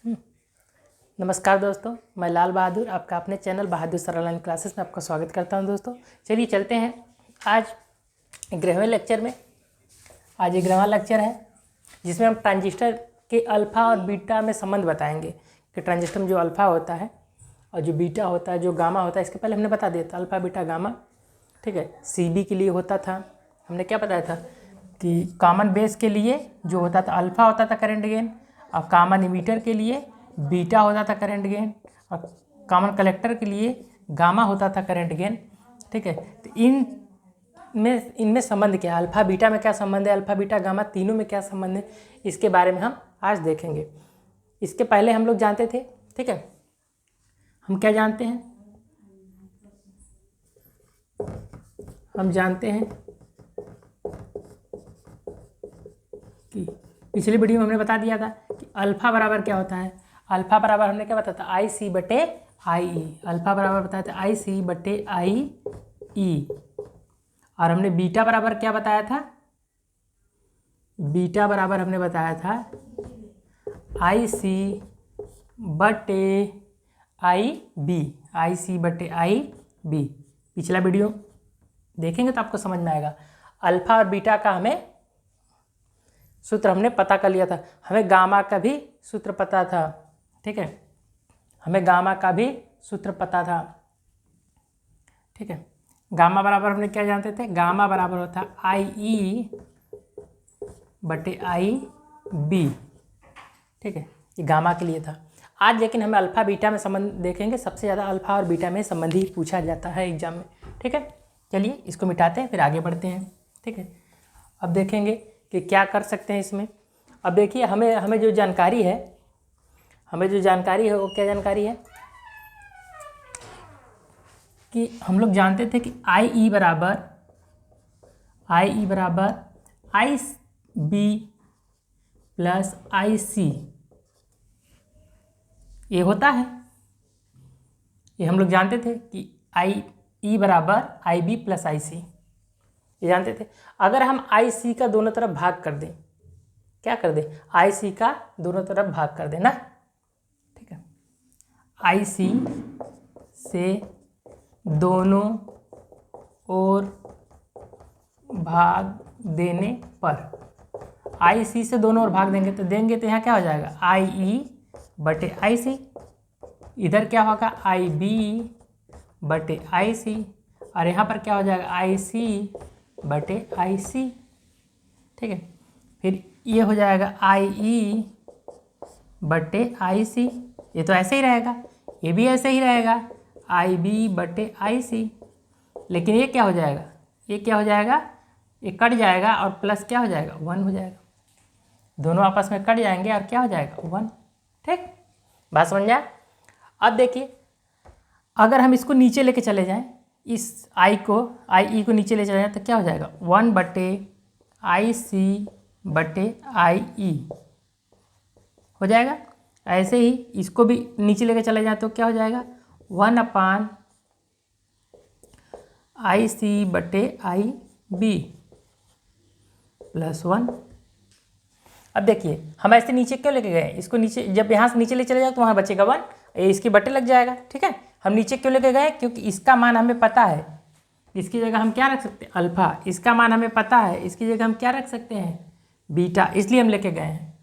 नमस्कार दोस्तों, मैं लाल बहादुर आपका अपने चैनल बहादुर सर ऑनलाइन क्लासेस में आपका स्वागत करता हूं। दोस्तों चलिए चलते हैं आज 11वें लेक्चर में। आज 11वां लेक्चर है जिसमें हम ट्रांजिस्टर के अल्फ़ा और बीटा में संबंध बताएंगे कि ट्रांजिस्टर में जो अल्फ़ा होता है और जो बीटा होता है, जो गामा होता है, इसके पहले हमने बता दिया था अल्फ़ा बीटा गामा। ठीक है, CB के लिए होता था, हमने क्या बताया था कि कॉमन बेस के लिए जो होता था अल्फ़ा होता था करंट गेन, और कॉमन इमीटर के लिए बीटा होता था करंट गेन, और कॉमन कलेक्टर के लिए गामा होता था करंट गेन। ठीक है, तो इनमें संबंध क्या है, अल्फ़ा बीटा में क्या संबंध है, अल्फ़ा बीटा गामा तीनों में क्या संबंध है, इसके बारे में हम आज देखेंगे। इसके पहले हम लोग जानते थे, ठीक है, हम क्या जानते हैं, हम जानते हैं कि पिछली वीडियो में हमने बता दिया था कि अल्फ़ा बराबर क्या होता है। अल्फ़ा बराबर हमने क्या बताया था, IC/IE। अल्फ़ा बराबर बताया था IC/IE। और हमने बीटा बराबर क्या बताया था, बीटा बराबर हमने बताया था IC/IB। IC/IB पिछला वीडियो देखेंगे तो आपको समझ में आएगा। अल्फ़ा और बीटा का हमें सूत्र हमने पता कर लिया था, हमें गामा का भी सूत्र पता था। ठीक है, हमें गामा का भी सूत्र पता था। ठीक है, गामा बराबर हमने क्या जानते थे, गामा बराबर होता IE/IB। ठीक है, ये गामा के लिए था। आज लेकिन हमें अल्फ़ा बीटा में संबंध देखेंगे। सबसे ज़्यादा अल्फ़ा और बीटा में संबंध ही पूछा जाता है एग्जाम में। ठीक है, चलिए इसको मिटाते हैं फिर आगे बढ़ते हैं। ठीक है, अब देखेंगे कि क्या कर सकते हैं इसमें। अब देखिए हमें जो जानकारी है, वो क्या जानकारी है कि हम लोग जानते थे कि IE बराबर IB प्लस IC ये होता है। ये हम लोग जानते थे कि IE बराबर IB प्लस IC, ये जानते थे। अगर हम IC का दोनों तरफ भाग कर दें, क्या कर दें, IC का दोनों तरफ भाग कर देना। ठीक है, IC से दोनों ओर भाग देने पर, IC से दोनों ओर भाग देंगे तो यहाँ क्या हो जाएगा, IE/IC। इधर क्या होगा, IB/IC, और यहाँ पर क्या हो जाएगा, IC/IC। ठीक है, फिर ये हो जाएगा IE/IC। ये तो ऐसे ही रहेगा, ये भी ऐसे ही रहेगा, IB/IC। लेकिन ये क्या हो जाएगा, ये कट जाएगा और प्लस क्या हो जाएगा, 1 हो जाएगा। दोनों आपस में कट जाएंगे और क्या हो जाएगा, 1। ठीक, बात समझ जाए। अब देखिए अगर हम इसको नीचे लेके चले जाएं, इस IE को नीचे ले चले जाएं तो क्या हो जाएगा, 1/IC/IE हो जाएगा। ऐसे ही इसको भी नीचे लेके चले जाएं तो क्या हो जाएगा, 1/IC/IB प्लस 1। अब देखिए हम ऐसे नीचे क्यों लेके गए, इसको नीचे, जब यहाँ से नीचे ले चले जाओ तो वहाँ बचेगा 1, ये इसके बट्टे लग जाएगा। ठीक है, हम नीचे क्यों लेके गए, क्योंकि इसका मान हमें पता है, इसकी जगह हम क्या रख सकते हैं, अल्फ़ा। इसका मान हमें पता है, इसकी जगह हम क्या रख सकते हैं, बीटा, इसलिए हम लेके गए हैं।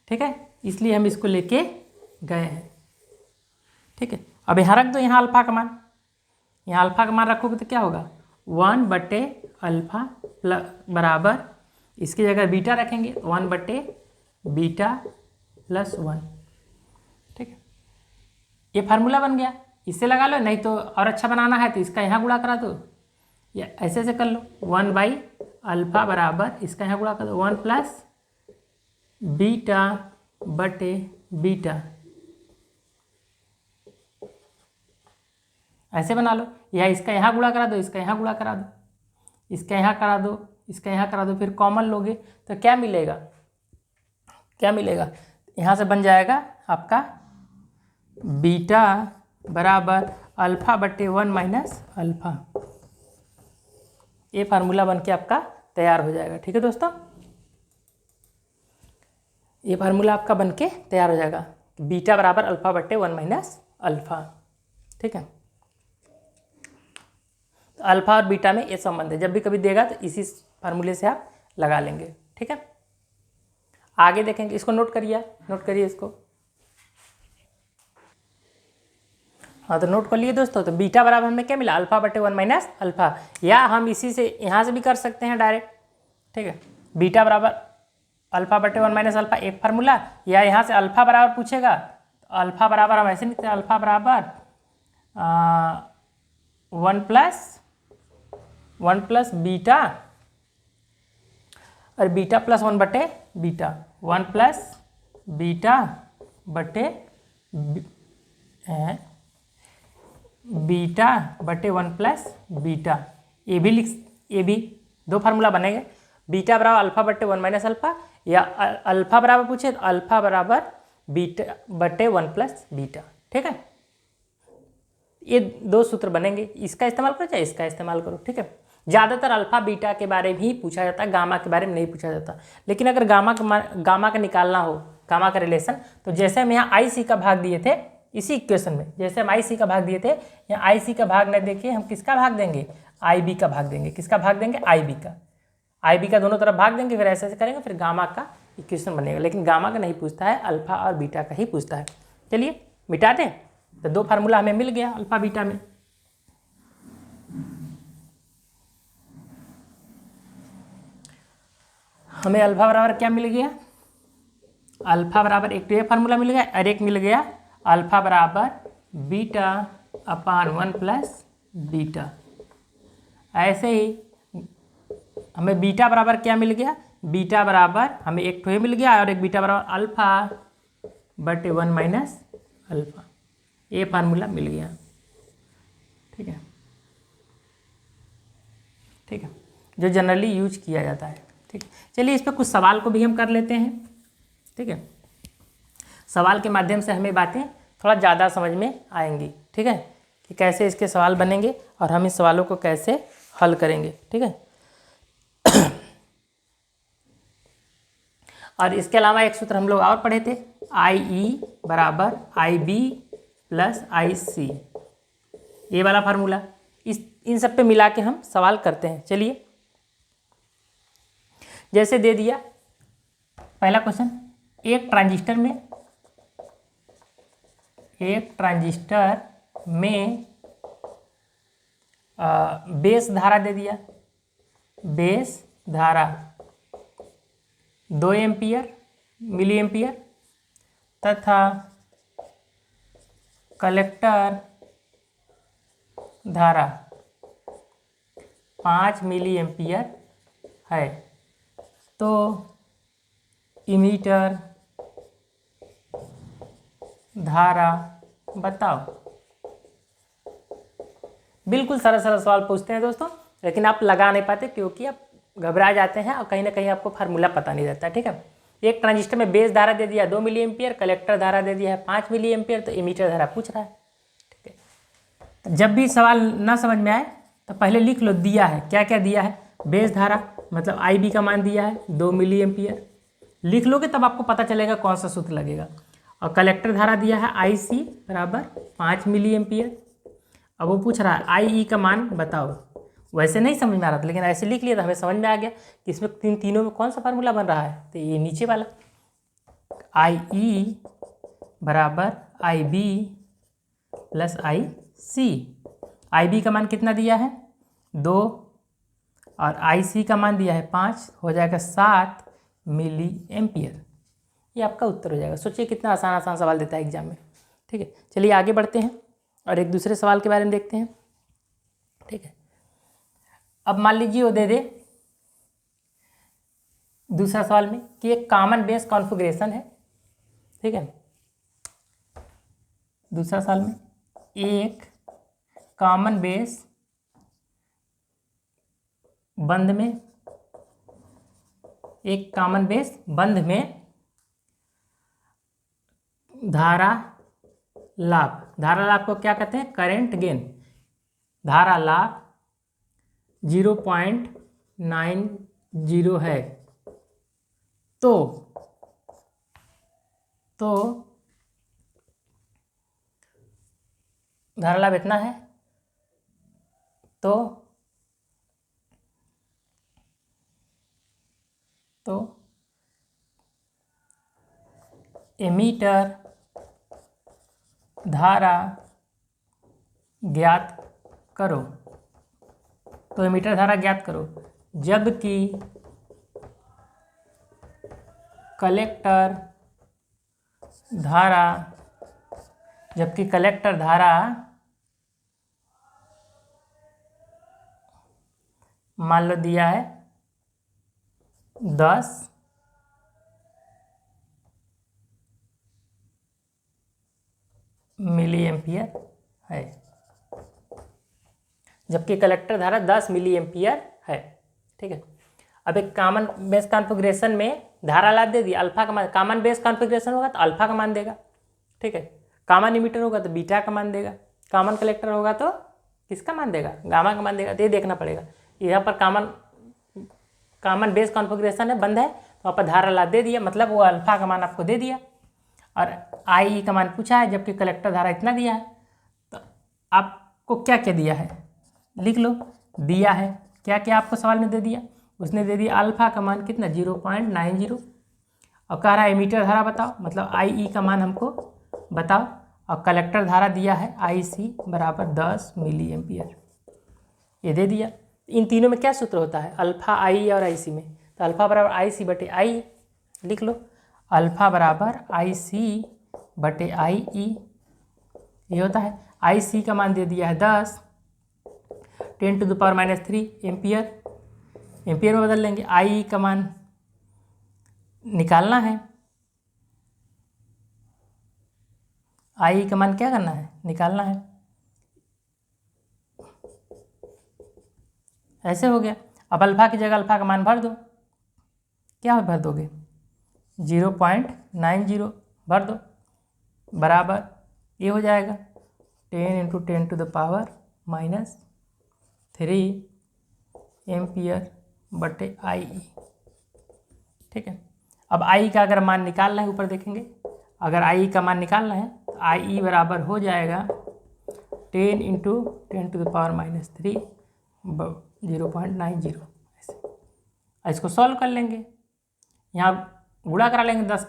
ठीक है, इसलिए हम इसको लेके गए हैं। ठीक है, अब यहाँ रख दो, यहाँ अल्फ़ा का मान, यहाँ अल्फ़ा का मान रखोगे तो क्या होगा, 1/अल्फ़ा बराबर, इसकी जगह बीटा रखेंगे, 1/बीटा प्लस 1। ठीक है, ये फार्मूला बन गया, इससे लगा लो, नहीं तो और अच्छा बनाना है तो इसका यहाँ गुणा करा दो, या ऐसे कर लो, 1/अल्फ़ा बराबर इसका यहाँ गुणा कर दो, 1+बीटा/बीटा, ऐसे बना लो, या इसका यहाँ गुणा करा दो, इसका यहाँ गुणा करा दो, इसका यहाँ करा दो, इसका यहाँ करा दो, फिर कॉमन लोगे तो क्या मिलेगा, यहाँ से बन जाएगा आपका बीटा बराबर अल्फ़ा/1 माइनस अल्फ़ा। ये फार्मूला बन के आपका तैयार हो जाएगा। ठीक है दोस्तों, ये फार्मूला आपका बन के तैयार हो जाएगा। बीटा बराबर अल्फा बट्टे 1 माइनस अल्फा। ठीक है, तो अल्फा और बीटा में ये संबंध है, जब भी कभी देगा तो इसी फार्मूले से आप लगा लेंगे। ठीक है, आगे देखेंगे, इसको नोट करिए, नोट करिए इसको। हाँ तो नोट कर लिए दोस्तों, तो बीटा बराबर हमें क्या मिला, अल्फा बटे 1 माइनस अल्फा, या हम इसी से यहाँ से भी कर सकते हैं डायरेक्ट। ठीक है, बीटा बराबर अल्फा बटे 1 माइनस अल्फा एक फार्मूला, या यहाँ से अल्फा बराबर पूछेगा तो अल्फा बराबर हम ऐसे लिखते हैं, अल्फा बराबर 1 प्लस बीटा, और बीटा प्लस 1 बटे बीटा, 1 प्लस बीटा बटे बीटा बटे 1 प्लस बीटा। ये भी दो फार्मूला बनेंगे, बीटा बराबर अल्फा बटे 1 माइनस अल्फा, या अल्फा बराबर पूछे तो अल्फा बराबर बीटा बटे 1 प्लस बीटा। ठीक है, ये दो सूत्र बनेंगे, इसका इस्तेमाल करो चाहे इसका इस्तेमाल करो। ठीक है, ज़्यादातर अल्फा बीटा के बारे में ही पूछा जाता है, गामा के बारे में नहीं पूछा जाता। लेकिन अगर गामा का निकालना हो, गामा का रिलेशन, तो जैसे हम यहाँ आई सी का भाग दिए थे इसी इक्वेशन में, जैसे हम आई सी का भाग दिए थे, यहाँ आई सी का भाग न देखिए, हम किसका भाग देंगे, आई बी का भाग देंगे। किसका भाग देंगे, आई बी का दोनों तरफ भाग देंगे, फिर ऐसे करेंगे, फिर गामा का इक्वेशन बनेगा। लेकिन गामा का नहीं पूछता है, अल्फा और बीटा का ही पूछता है। चलिए मिटा दें, तो दो फार्मूला हमें मिल गया अल्फा बीटा में। हमें अल्फा बराबर क्या मिल गया, अल्फा बराबर एक तो ये फार्मूला मिल गया, और एक मिल गया अल्फा बराबर बीटा अपान 1 प्लस बीटा। ऐसे ही हमें बीटा बराबर क्या मिल गया, बीटा बराबर हमें एक तो ये मिल गया, और एक बीटा बराबर अल्फा बटे 1 माइनस अल्फा, ये फार्मूला मिल गया। ठीक है, ठीक है, जो जनरली यूज किया जाता है। ठीक है, चलिए इस पर कुछ सवाल को भी हम कर लेते हैं। ठीक है, सवाल के माध्यम से हमें बातें थोड़ा ज़्यादा समझ में आएंगी। ठीक है, कि कैसे इसके सवाल बनेंगे और हम इस सवालों को कैसे हल करेंगे। ठीक है, और इसके अलावा एक सूत्र हम लोग और पढ़े थे, आई ई बराबर आई बी प्लस आई सी, ये वाला फार्मूला। इन सब पे मिला के हम सवाल करते हैं। चलिए, जैसे दे दिया पहला क्वेश्चन, एक ट्रांजिस्टर में बेस धारा दे दिया, बेस धारा 2 एम्पियर मिली एम्पियर तथा कलेक्टर धारा 5 मिली एम्पियर है, तो इमीटर धारा बताओ। बिल्कुल सरल सरल सवाल पूछते हैं दोस्तों, लेकिन आप लगा नहीं पाते क्योंकि आप घबरा जाते हैं और कहीं ना कहीं आपको फार्मूला पता नहीं रहता। ठीक है, एक ट्रांजिस्टर में बेस धारा दे दिया 2 मिली एम्पियर, कलेक्टर धारा दे दिया है 5 मिली एम्पियर, तो इमीटर धारा पूछ रहा है। ठीक है, तो जब भी सवाल ना समझ में आए तो पहले लिख लो दिया है, क्या क्या दिया है, बेस धारा मतलब आई बी का मान दिया है 2 मिली एम्पियर, लिख लोगे तब आपको पता चलेगा कौन सा सूत्र लगेगा। और कलेक्टर धारा दिया है आई सी बराबर 5 मिली एम्पियर। अब वो पूछ रहा है आई ई का मान बताओ। वैसे नहीं समझ में आ रहा था, लेकिन ऐसे लिख लिया तो हमें समझ में आ गया कि इसमें तीनों में कौन सा फार्मूला बन रहा है, तो ये नीचे वाला आई ई बराबर आई बी प्लस आई सी। आई बी का मान कितना दिया है 2, और आई सी का मान दिया है 5, हो जाएगा 7 मिली एम्पियर। ये आपका उत्तर हो जाएगा। सोचिए कितना आसान आसान सवाल देता है एग्जाम में। ठीक है, चलिए आगे बढ़ते हैं और एक दूसरे सवाल के बारे में देखते हैं। ठीक है, अब मान लीजिए वो दे दे दूसरा सवाल में कि एक कॉमन बेस कॉन्फ़िगरेशन है। ठीक है, दूसरा सवाल में एक कॉमन बेस बंद में, एक कॉमन बेस बंद में धारा लाभ को क्या कहते हैं, करंट गेन। धारा लाभ 0.90 है, तो धारा लाभ इतना है, तो एमीटर धारा ज्ञात करो। तो एमीटर धारा ज्ञात करो, जबकि कलेक्टर धारा मान लो दिया है 10 मिली एम्पियर है, जबकि कलेक्टर धारा 10 मिली एम्पियर है। ठीक है, अब एक कॉमन बेस कॉन्फ़िगरेशन में धारा लाभ दे दिया, अल्फा का मान, कॉमन बेस कॉन्फ़िगरेशन होगा तो अल्फा का मान देगा। ठीक है, कॉमन इमीटर होगा तो बीटा का मान देगा, कॉमन कलेक्टर होगा तो किसका मान देगा, गामा का मान देगा। तो ये देखना पड़ेगा, यहाँ पर कॉमन बेस कॉन्फ़िगरेशन है, बंद है, तो वहाँ पर धारा लाभ दे दिया, मतलब वो अल्फा का मान आपको दे दिया और आई का मान पूछा है, जबकि कलेक्टर धारा इतना दिया है। तो आपको क्या क्या दिया है लिख लो, दिया है क्या क्या आपको सवाल में दे दिया, उसने दे दिया अल्फा का मान कितना 0.90 और कह रहा है एमीटर धारा बताओ, मतलब आई ई का मान हमको बताओ, और कलेक्टर धारा दिया है आई सी बराबर 10 मिली एम्पियर, ये दे दिया। इन तीनों में क्या सूत्र होता है, अल्फा आई और आई सी में, तो अल्फा बराबर आई सी बटे आई, लिख लो अल्फा बराबर आई सी बटे आई ई, ये होता है। आई सी का मान दे दिया है 10 10⁻³ एम्पियर, एम्पियर में बदल लेंगे। आई का मान निकालना है, आई का मान क्या करना है, निकालना है। ऐसे हो गया। अब अल्फा की जगह अल्फा का मान भर दो, क्या भर दोगे 0.90 भर दो, बराबर ये हो जाएगा 10 × 10⁻³ एम्पियर बटे आई ई। ठीक है, अब आई का अगर मान निकालना है, ऊपर देखेंगे, अगर आई का मान निकालना है तो आई ई बराबर हो जाएगा 10 × 10⁻³ 0.90 ऐसे। इसको सॉल्व कर लेंगे, यहाँ गुणा करा लेंगे 10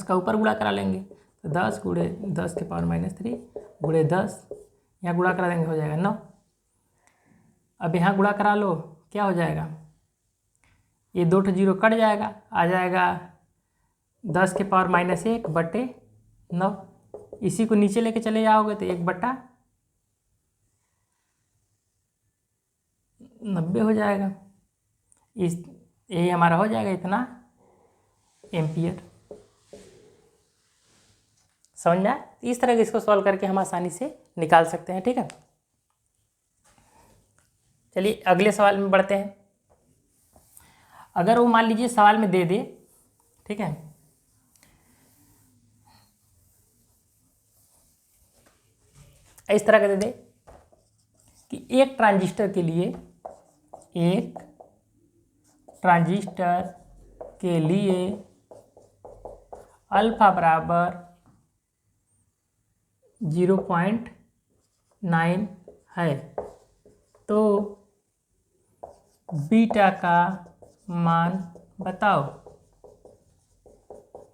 का ऊपर गुणा करा लेंगे, तो 10 × 10⁻³ गुणे 10, यहाँ गुणा करा देंगे हो जाएगा 9। अब यहाँ गुणा करा लो, क्या हो जाएगा, ये 2 0 कट जाएगा, आ जाएगा 10⁻⁻1 बटे 9। इसी को नीचे लेके चले जाओगे तो 1/90 हो जाएगा, यही हमारा हो जाएगा इतना एम्पियर। समझ में आया? इस तरह के इसको सॉल्व करके हम आसानी से निकाल सकते हैं। ठीक है, चलिए अगले सवाल में बढ़ते हैं। अगर वो मान लीजिए सवाल में दे दे, ठीक है, इस तरह का दे दे कि एक ट्रांजिस्टर के लिए अल्फा बराबर 0.9 है, तो बीटा का मान बताओ।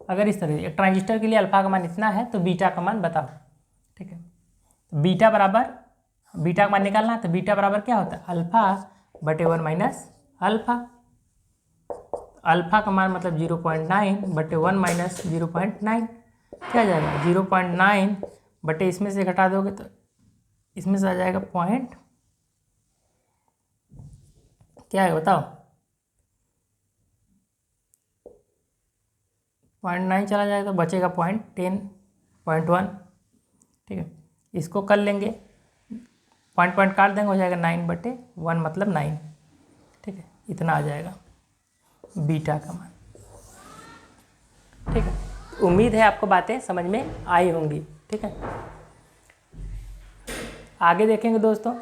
अगर इस तरह एक ट्रांजिस्टर के लिए अल्फा का मान इतना है तो बीटा का मान बताओ। ठीक है, तो बीटा का मान निकालना है, तो बीटा बराबर क्या होता है, अल्फा बटे 1 माइनस अल्फा। अल्फा का मान मतलब 0.9 बटे 1 माइनस 0.9 क्या जाएगा 0.9 बटे इसमें से घटा दोगे तो इसमें से आ जाएगा पॉइंट, क्या है बताओ, 0.9 चला जाएगा तो बचेगा 0.1। ठीक है, इसको कर लेंगे, पॉइंट काट देंगे, हो जाएगा 9/1 मतलब 9। ठीक है, इतना आ जाएगा बीटा का मान। ठीक है, उम्मीद है आपको बातें समझ में आई होंगी। ठीक है, आगे देखेंगे दोस्तों,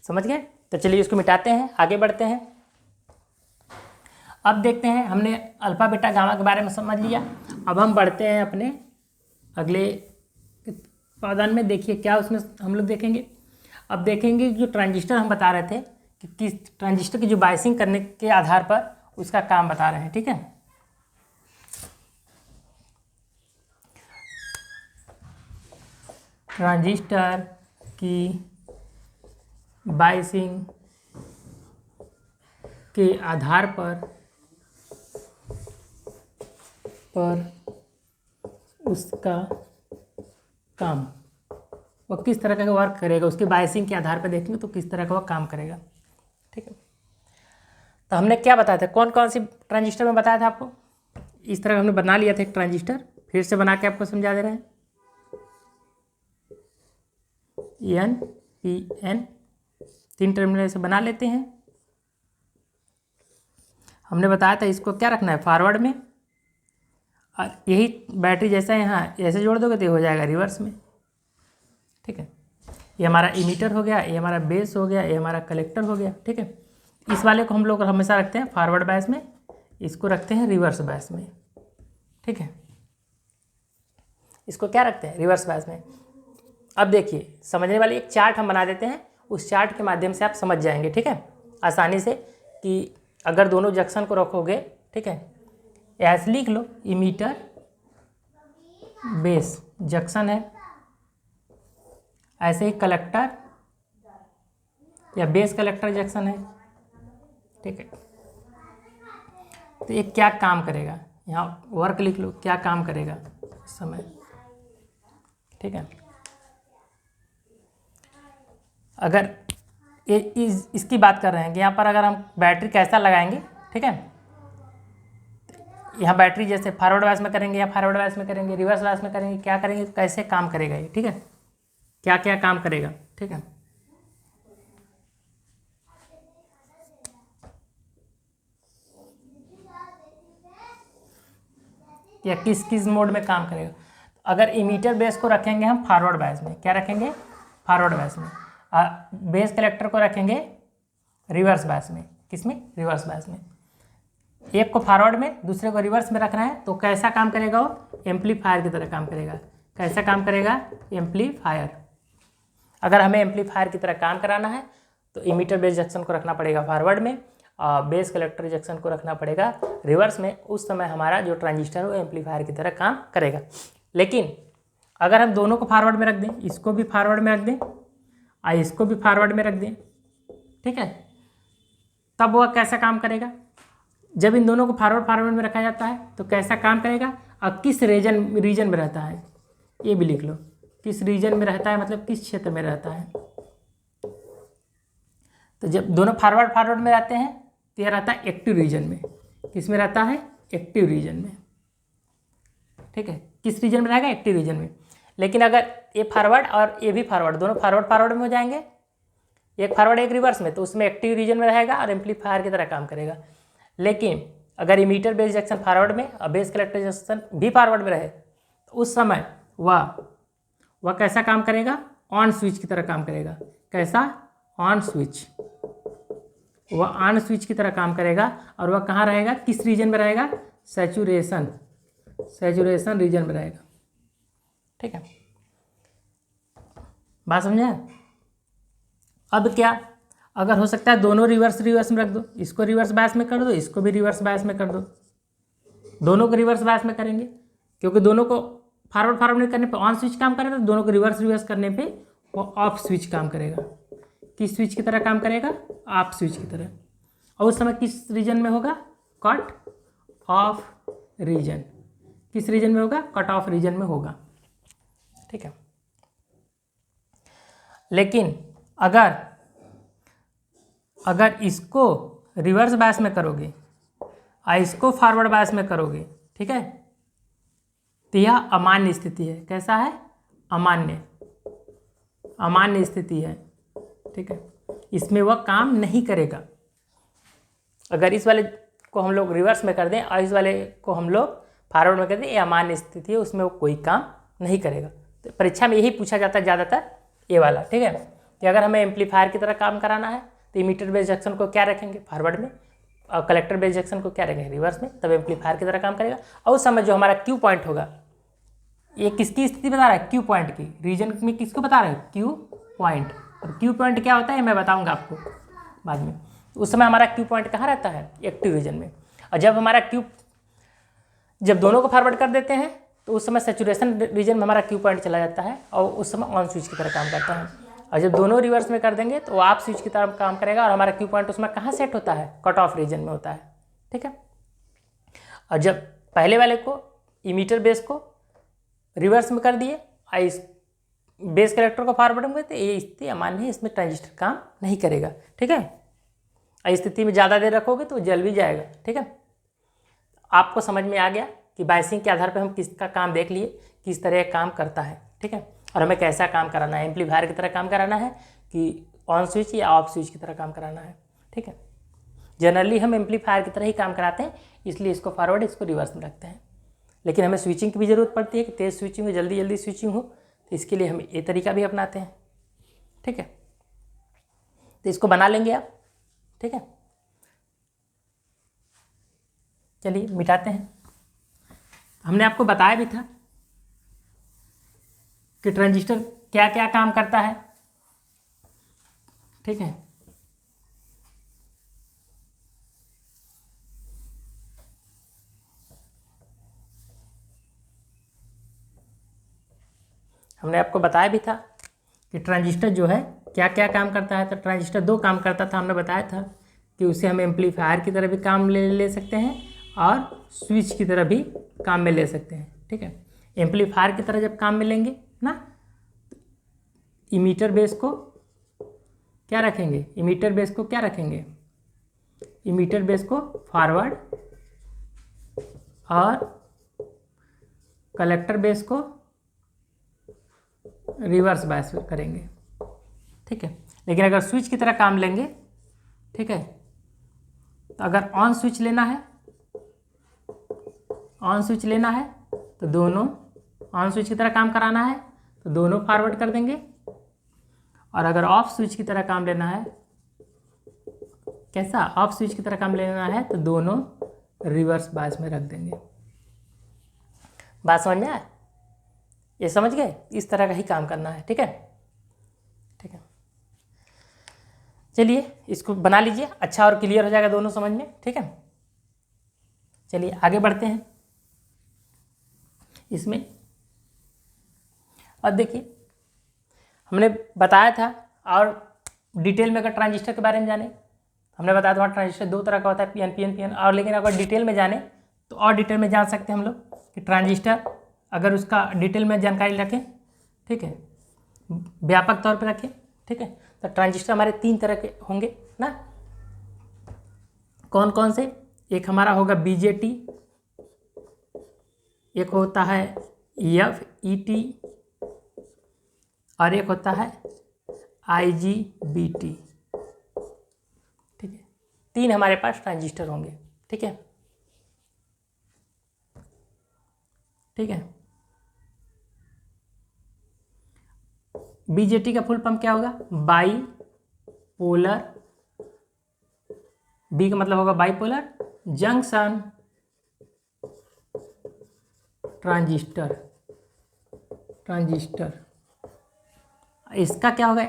समझ गए? तो चलिए इसको मिटाते हैं, आगे बढ़ते हैं। अब देखते हैं, हमने अल्फा बीटा गामा के बारे में समझ लिया। अब हम बढ़ते हैं अपने अगले पावदान में। देखिए क्या उसमें हम लोग देखेंगे। अब देखेंगे जो ट्रांजिस्टर हम बता रहे थे कि किस ट्रांजिस्टर की जो बायसिंग करने के आधार पर उसका काम बता रहे हैं। ठीक है, ट्रांजिस्टर की बायसिंग के आधार पर उसका काम, वो किस तरह का वर्क करेगा, उसकी बायसिंग के आधार पर देखेंगे तो किस तरह का वह काम करेगा। ठीक है, तो हमने क्या बताया था, कौन कौन सी ट्रांजिस्टर में बताया था आपको। इस तरह हमने बना लिया था एक ट्रांजिस्टर, फिर से बना के आपको समझा दे रहे हैं। एन पी एन 3 टर्मिनल से बना लेते हैं। हमने बताया था इसको क्या रखना है, फॉरवर्ड में, और यही बैटरी जैसा यहाँ ऐसे जोड़ दोगे तो ये हो जाएगा रिवर्स में। ठीक है, ये हमारा इमीटर हो गया, ये हमारा बेस हो गया, ये हमारा कलेक्टर हो गया। ठीक है, इस वाले को हम लोग हमेशा रखते हैं फॉरवर्ड बायस में, इसको रखते हैं रिवर्स बायस में। ठीक है, इसको क्या रखते हैं, रिवर्स बायस में। अब देखिए समझने वाली एक चार्ट हम बना देते हैं, उस चार्ट के माध्यम से आप समझ जाएंगे। ठीक है, आसानी से, कि अगर दोनों जंक्शन को रखोगे, ठीक है, ऐसे लिख लो, इमीटर बेस जंक्शन है, ऐसे ही कलेक्टर या बेस कलेक्टर जंक्शन है। ठीक है, तो ये क्या काम करेगा, यहाँ वर्क लिख लो, क्या काम करेगा इस समय। ठीक है, अगर ये इसकी बात कर रहे हैं कि यहाँ पर अगर हम बैटरी कैसा लगाएंगे। ठीक है, यहाँ बैटरी जैसे फॉरवर्ड बायस में करेंगे या फॉरवर्ड बायस में करेंगे, रिवर्स बायस में करेंगे, क्या करेंगे, कैसे काम करेगा ये। ठीक है, क्या क्या काम करेगा। ठीक है, या किस किस मोड में काम करेगा। अगर इमीटर बेस को रखेंगे हम फॉरवर्ड बायस में, क्या रखेंगे, फॉरवर्ड बायस में। बेस कलेक्टर को रखेंगे रिवर्स बायस में, किसमें, रिवर्स बायस में। एक को फॉरवर्ड में, दूसरे को रिवर्स में रखना है, तो कैसा काम करेगा, वो एम्पलीफायर की तरह काम करेगा। कैसा काम करेगा, एम्पलीफायर। अगर हमें एम्पलीफायर की तरह काम कराना है तो इमीटर बेस जंक्शन को रखना पड़ेगा फॉरवर्ड में, और बेस कलेक्टर जंक्शन को रखना पड़ेगा रिवर्स में। उस समय हमारा जो ट्रांजिस्टर है वो एम्पलीफायर की तरह काम करेगा। लेकिन अगर हम दोनों को फॉरवर्ड में रख दें, इसको भी फॉरवर्ड में रख दें और इसको भी फॉरवर्ड में रख दें, ठीक है, तब वह कैसा काम करेगा। जब इन दोनों को फॉरवर्ड में रखा जाता है तो कैसा काम करेगा, और किस रीजन में रहता है, ये भी लिख लो, किस रीजन में रहता है, मतलब किस क्षेत्र में रहता है। तो जब दोनों फॉरवर्ड में रहते हैं तो यह रहता है एक्टिव रीजन में। किस में रहता है, एक्टिव रीजन में। ठीक है, किस रीजन में रहेगा, एक्टिव रीजन में। लेकिन अगर ये फॉरवर्ड और ये भी फॉरवर्ड, दोनों फॉरवर्ड में हो जाएंगे, एक फॉरवर्ड एक रिवर्स में, तो उसमें एक्टिव रीजन में रहेगा और एम्पलीफायर की तरह काम करेगा। लेकिन अगर इमीटर बेस जंक्शन फॉरवर्ड में और बेस कलेक्टर जंक्शन भी फॉरवर्ड में रहे तो उस समय वह कैसा काम करेगा, ऑन स्विच की तरह काम करेगा। कैसा, ऑन स्विच। वह ऑन स्विच की तरह काम करेगा, और वह कहाँ रहेगा, किस रीजन में रहेगा, सैचुरेशन रीजन में रहेगा। ठीक है, बात समझे। अब क्या, अगर हो सकता है दोनों रिवर्स में रख दो, इसको रिवर्स बायस में कर दो, इसको भी रिवर्स बायस में कर दो। दोनों को रिवर्स बायस में करेंगे क्योंकि दोनों को फॉरवर्ड में करने पे ऑन स्विच काम करेगा, तो दोनों को रिवर्स करने पे वो ऑफ स्विच काम करेगा। किस स्विच की तरह काम करेगा, ऑफ स्विच की तरह। और उस समय किस रीजन में होगा, कट ऑफ रीजन। किस रीजन में होगा, कट ऑफ रीजन में होगा। ठीक है, लेकिन अगर इसको रिवर्स बायस में करोगे और इसको फॉरवर्ड बायस में करोगे, ठीक है, तो यह अमान्य स्थिति है। कैसा है, अमान्य स्थिति है। ठीक है, इसमें वह काम नहीं करेगा। अगर इस वाले को हम लोग रिवर्स में कर दें और इस वाले को हम लोग फॉरवर्ड में कर दें, ये अमान्य स्थिति है, उसमें वो कोई काम नहीं करेगा। तो परीक्षा में यही पूछा जाता है ज़्यादातर, ये वाला। ठीक है, कि अगर हमें एम्पलीफायर की तरह काम कराना है तो इमीटर बेस जंक्शन को क्या रखेंगे, फॉरवर्ड में, और कलेक्टर बेस जंक्शन को क्या रखेंगे रिवर्स में, तब एम्पलीफायर की तरह काम करेगा। और उस समय जो हमारा क्यू पॉइंट होगा, ये किसकी स्थिति बता रहा है, क्यू पॉइंट की, रीजन में किसको बता रहे हैं, क्यू पॉइंट। और क्यू पॉइंट क्या होता है मैं बताऊंगा आपको बाद में। उस समय हमारा क्यू पॉइंट कहाँ रहता है, एक्टिव रीजन में। और जब हमारा जब दोनों को फॉरवर्ड कर देते हैं तो उस समय सेचुरेशन रीजन में हमारा क्यू पॉइंट चला जाता है और उस समय ऑन स्विच की तरह काम करता है। और जब दोनों रिवर्स में कर देंगे तो ऑफ स्विच की तरह काम करेगा और हमारा क्यू पॉइंट उसमें कहाँ सेट होता है, कट ऑफ रीजन में होता है, ठीक है। और जब पहले वाले को इमीटर बेस को रिवर्स में कर दिए और इस बेस कलेक्टर को फॉरवर्ड में, तो ये स्थिति अमान्य है, इसमें ट्रांजिस्टर काम नहीं करेगा, ठीक है। और इस स्थिति में ज़्यादा देर रखोगे तो जल भी जाएगा, ठीक है। आपको समझ में आ गया कि बायसिंग के आधार पर हम किसका काम देख लिए, किस तरह काम करता है, ठीक है। और हमें कैसा काम कराना है, एम्पलीफायर की तरह काम कराना है कि ऑन स्विच या ऑफ स्विच की तरह काम कराना है, ठीक है। जनरली हम एम्पलीफायर की तरह ही काम कराते हैं, इसलिए इसको फॉरवर्ड इसको रिवर्स में रखते हैं। लेकिन हमें स्विचिंग की भी ज़रूरत पड़ती है कि तेज़ स्विचिंग हो, जल्दी जल्दी स्विचिंग हो, तो इसके लिए हम ये तरीका भी अपनाते हैं, ठीक है। तो इसको बना लेंगे आप, ठीक है। चलिए मिटाते हैं। हमने आपको बताया भी था कि ट्रांजिस्टर क्या क्या काम करता है, ठीक है। हमने आपको बताया भी था कि ट्रांजिस्टर जो है क्या क्या काम करता है। तो ट्रांजिस्टर दो काम करता था, हमने बताया था कि उसे हम एम्पलीफायर की तरह भी काम ले सकते हैं और स्विच की तरह भी काम में ले सकते हैं, ठीक है। एम्पलीफायर की तरह जब काम में लेंगे ना, इमीटर बेस को क्या रखेंगे, इमीटर बेस को क्या रखेंगे, इमीटर बेस को फॉरवर्ड और कलेक्टर बेस को रिवर्स बायस करेंगे, ठीक है। लेकिन अगर स्विच की तरह काम लेंगे, ठीक है, तो अगर ऑन स्विच लेना है, ऑन स्विच लेना है तो दोनों ऑन स्विच की तरह काम कराना है तो दोनों फॉरवर्ड कर देंगे। और अगर ऑफ स्विच की तरह काम लेना है, कैसा, ऑफ स्विच की तरह काम लेना है तो दोनों रिवर्स बायस में रख देंगे। बात समझ में आया, ये समझ गए, इस तरह का ही काम करना है, ठीक है, ठीक है। चलिए इसको बना लीजिए, अच्छा और क्लियर हो जाएगा दोनों समझ में, ठीक है। चलिए आगे बढ़ते हैं इसमें। अब देखिए हमने बताया था, और डिटेल में अगर ट्रांजिस्टर के बारे में जाने, हमने बताया था ट्रांजिस्टर दो तरह का होता है, पीएन पीएन पीएन। और लेकिन अगर डिटेल में जाने तो और डिटेल में जान सकते हैं हम लोग कि ट्रांजिस्टर अगर उसका डिटेल में जानकारी रखें, ठीक है, व्यापक तौर पे रखें, ठीक है, तो ट्रांजिस्टर हमारे तीन तरह के होंगे ना। कौन कौन से, एक हमारा होगा बीजेटी, एक होता है एफईटी और एक होता है आईजीबीटी, ठीक है। तीन हमारे पास ट्रांजिस्टर होंगे, ठीक है, ठीक है। बीजेटी का फुल फॉर्म क्या होगा, बाई पोलर, बी का मतलब होगा बाइपोलर जंक्शन ट्रांजिस्टर, ट्रांजिस्टर। इसका क्या होगा,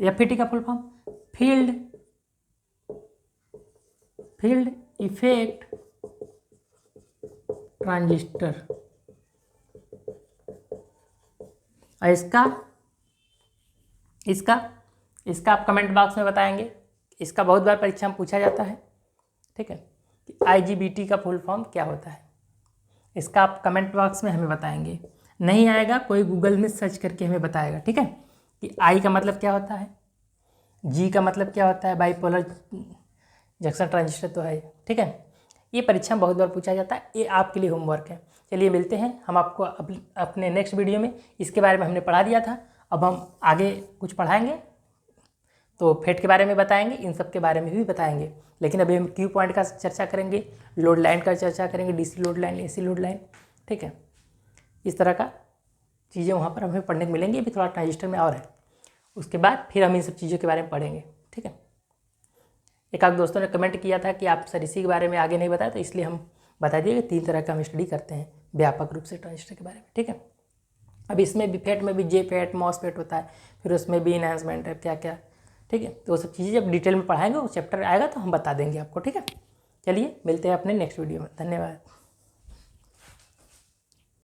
एफईटी का full form field effect transistor. और इसका आप कमेंट बॉक्स में बताएंगे। इसका बहुत बार परीक्षा में पूछा जाता है, ठीक है, कि आईजीबीटी का फुल फॉर्म क्या होता है। इसका आप कमेंट बॉक्स में हमें बताएंगे। नहीं आएगा कोई गूगल में सर्च करके हमें बताएगा, ठीक है, कि आई का मतलब क्या होता है, जी का मतलब क्या होता है, बाइपोलर जंक्शन ट्रांजिस्टर तो है, ठीक है। ये परीक्षा में बहुत बार पूछा जाता है, ये आपके लिए होमवर्क है। चलिए मिलते हैं हम आपको अपने नेक्स्ट वीडियो में। इसके बारे में हमने पढ़ा दिया था, अब हम आगे कुछ पढ़ाएंगे, तो फेट के बारे में बताएंगे, इन सब के बारे में भी बताएंगे। लेकिन अभी हम क्यू पॉइंट का चर्चा करेंगे, लोड लाइन का चर्चा करेंगे, DC load line, AC load line, ठीक है। इस तरह का चीज़ें वहाँ पर हमें पढ़ने को मिलेंगी। अभी थोड़ा ट्रांजिस्टर में और है, उसके बाद फिर हम इन सब चीज़ों के बारे में पढ़ेंगे, ठीक है। एक आध दोस्तों ने कमेंट किया था कि आप सर इसी के बारे में आगे नहीं बताया, तो इसलिए हम बता दिए कि 3 तरह का हम स्टडी करते हैं व्यापक रूप से ट्रांजिस्टर के बारे में, ठीक है। अब इसमें भी फेट में भी जे फेट मॉस फेट होता है, फिर उसमें भी इनहेंसमेंट है क्या क्या, ठीक है। तो वो सब चीज़ें जब डिटेल में पढ़ाएंगे, वो चैप्टर आएगा तो हम बता देंगे आपको, ठीक है। चलिए मिलते हैं अपने नेक्स्ट वीडियो में, धन्यवाद।